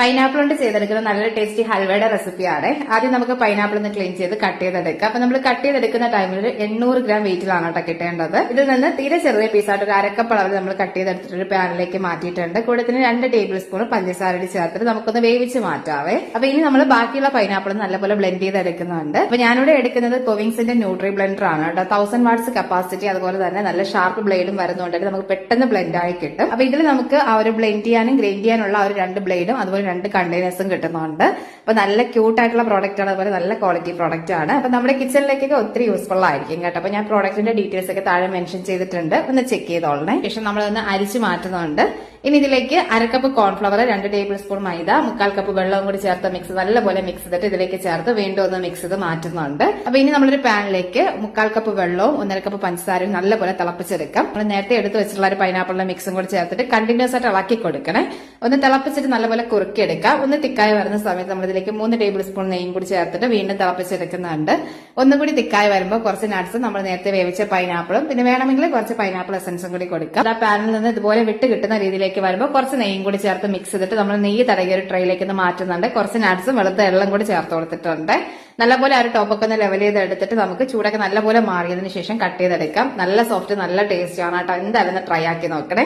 Pineapple കൊണ്ട് ചെയ്തെടുക്കുന്ന നല്ലൊരു ടേസ്റ്റി ഹൽവയുടെ റെസിപ്പിയാണ്. ആദ്യം നമുക്ക് പൈനാപ്പിൾ ഒന്ന് ക്ലീൻ ചെയ്ത് കട്ട് ചെയ്തെടുക്കാം. അപ്പൊ നമ്മൾ കട്ട് ചെയ്തെടുക്കുന്ന ടൈമിൽ ഒരു 800 ഗ്രാം വെയിറ്റിലാണ് കേട്ടോ കിട്ടേണ്ടത്. ഇതിൽ നിന്ന് തീരെ ചെറിയ പീസായിട്ട് ഒരു അരക്കപ്പ് അളവിൽ നമ്മൾ കട്ട് ചെയ്തെടുത്തിട്ട് ഒരു പാനിലേക്ക് മാറ്റിയിട്ടുണ്ട്. കൂടെ തന്നെ 2 ടേബിൾ സ്പൂൺ പഞ്ചസാര ചേർത്തിട്ട് നമുക്കൊന്ന് വേവിച്ച് മാറ്റാവേ. അപ്പൊ ഇനി നമ്മൾ ബാക്കിയുള്ള പൈനാപ്പിൾ നല്ലപോലെ ബ്ലെൻഡ് ചെയ്തെടുക്കുന്നുണ്ട്. അപ്പൊ ഞാനിവിടെ എടുക്കുന്നത് കൊവിങ്സിന്റെ ന്യൂട്രി ബ്ലെൻഡർ ആണ് കേട്ടോ. 1000 വാട്ട്സ് കപ്പാസിറ്റി, അതുപോലെ തന്നെ നല്ല ഷാർപ്പ് ബ്ലേഡും വരുന്നുണ്ടെങ്കിൽ നമുക്ക് പെട്ടെന്ന് ബ്ലെൻഡ് ആയി കിട്ടും. അപ്പൊ ഇതിൽ നമുക്ക് ആ ഒരു ബ്ലെൻഡ് ചെയ്യാനും ഗ്രൈൻഡ് ചെയ്യാനുള്ള ആ ഒരു 2 ബ്ലേഡും അതുപോലെ 2 കണ്ടെയ്നേഴ്സും കിട്ടുന്നുണ്ട്. അപ്പൊ നല്ല ക്യൂട്ട് ആയിട്ടുള്ള പ്രോഡക്റ്റ് ആണ്, അതുപോലെ നല്ല ക്വാളിറ്റി പ്രോഡക്റ്റ് ആണ്. അപ്പൊ നമ്മുടെ കിച്ചണിലേക്കൊക്കെ ഒത്തിരി യൂസ്ഫുൾ ആയിരിക്കും കേട്ടോ. അപ്പൊ ഞാൻ പ്രോഡക്റ്റിന്റെ ഡീറ്റെയിൽസ് ഒക്കെ താഴെ മെൻഷൻ ചെയ്തിട്ടുണ്ട്, ഒന്ന് ചെക്ക് ചെയ്തോളണേ. ശേഷം നമ്മളൊന്ന് അരിച്ചു മാറ്റുന്നുണ്ട്. ഇനി ഇതിലേക്ക് അരക്കപ്പ് കോൺഫ്ലവർ, 2 ടേബിൾ സ്പൂൺ മൈദ, 1/4 കപ്പ് വെള്ളവും കൂടി ചേർത്ത് നല്ലപോലെ മിക്സ് ചെയ്തിട്ട് ഇതിലേക്ക് ചേർത്ത് വീണ്ടും ഒന്ന് മിക്സ് ചെയ്ത് മാറ്റുന്നുണ്ട്. അപ്പൊ ഇനി നമ്മളൊരു പാനിലേക്ക് 1/4 കപ്പ് വെള്ളവും 1.5 കപ്പ് പഞ്ചസാരയും നല്ലപോലെ തിളപ്പിച്ചെടുക്കാം. നമ്മൾ നേരത്തെ എടുത്ത് വെച്ചിട്ടുള്ള ഒരു പൈനാപ്പിളിന്റെ മിക്സും കൂടി ചേർത്തിട്ട് കണ്ടിന്യൂസ് ആയിട്ട് ഇളക്കി കൊടുക്കണേ. ഒന്ന് തിളപ്പിച്ചിട്ട് നല്ലപോലെ കുറുക്കിയെടുക്കാം. ഒന്ന് തിക്കായി വരുന്ന സമയത്ത് നമ്മൾ ഇതിലേക്ക് 3 ടേബിൾ സ്പൂൺ നെയ്യും കൂടി ചേർത്തിട്ട് വീണ്ടും തിളപ്പിച്ചെടുക്കുന്നുണ്ട്. ഒന്നുകൂടി തിക്കായി വരുമ്പോൾ കുറച്ച് നട്ട്സ്, നമ്മൾ നേരത്തെ വേവിച്ച പൈനാപ്പിളും പിന്നെ വേണമെങ്കിൽ കുറച്ച് പൈനാപ്പിൾ എസൻസും കൂടി കൊടുക്കാം. ആ പാനിൽ നിന്ന് ഇതുപോലെ വിട്ട് കിട്ടുന്ന രീതിയിലേക്ക് വരുമ്പോൾ കുറച്ച് നെയ്യും കൂടി ചേർത്ത് മിക്സ് ചെയ്തിട്ട് നമ്മൾ നെയ്യ് തടകിയ ഒരു ട്രേയിലേക്ക് ഒന്ന് മാറ്റുന്നുണ്ട്. കുറച്ച് നട്ട്സും വെളുത്ത എള്ളും കൂടി ചേർത്ത് കൊടുത്തിട്ടുണ്ട്. നല്ലപോലെ ആ ഒരു ടോപ്പൊക്കെ ഒന്ന് ലെവൽ ചെയ്ത് എടുത്തിട്ട് നമുക്ക് ചൂടൊക്കെ നല്ലപോലെ മാറിയതിനു ശേഷം കട്ട് ചെയ്തെടുക്കാം. നല്ല സോഫ്റ്റ്, നല്ല ടേസ്റ്റ് ആണ് കേട്ടോ. എന്തായാലും ട്രൈ ആക്കി നോക്കണേ.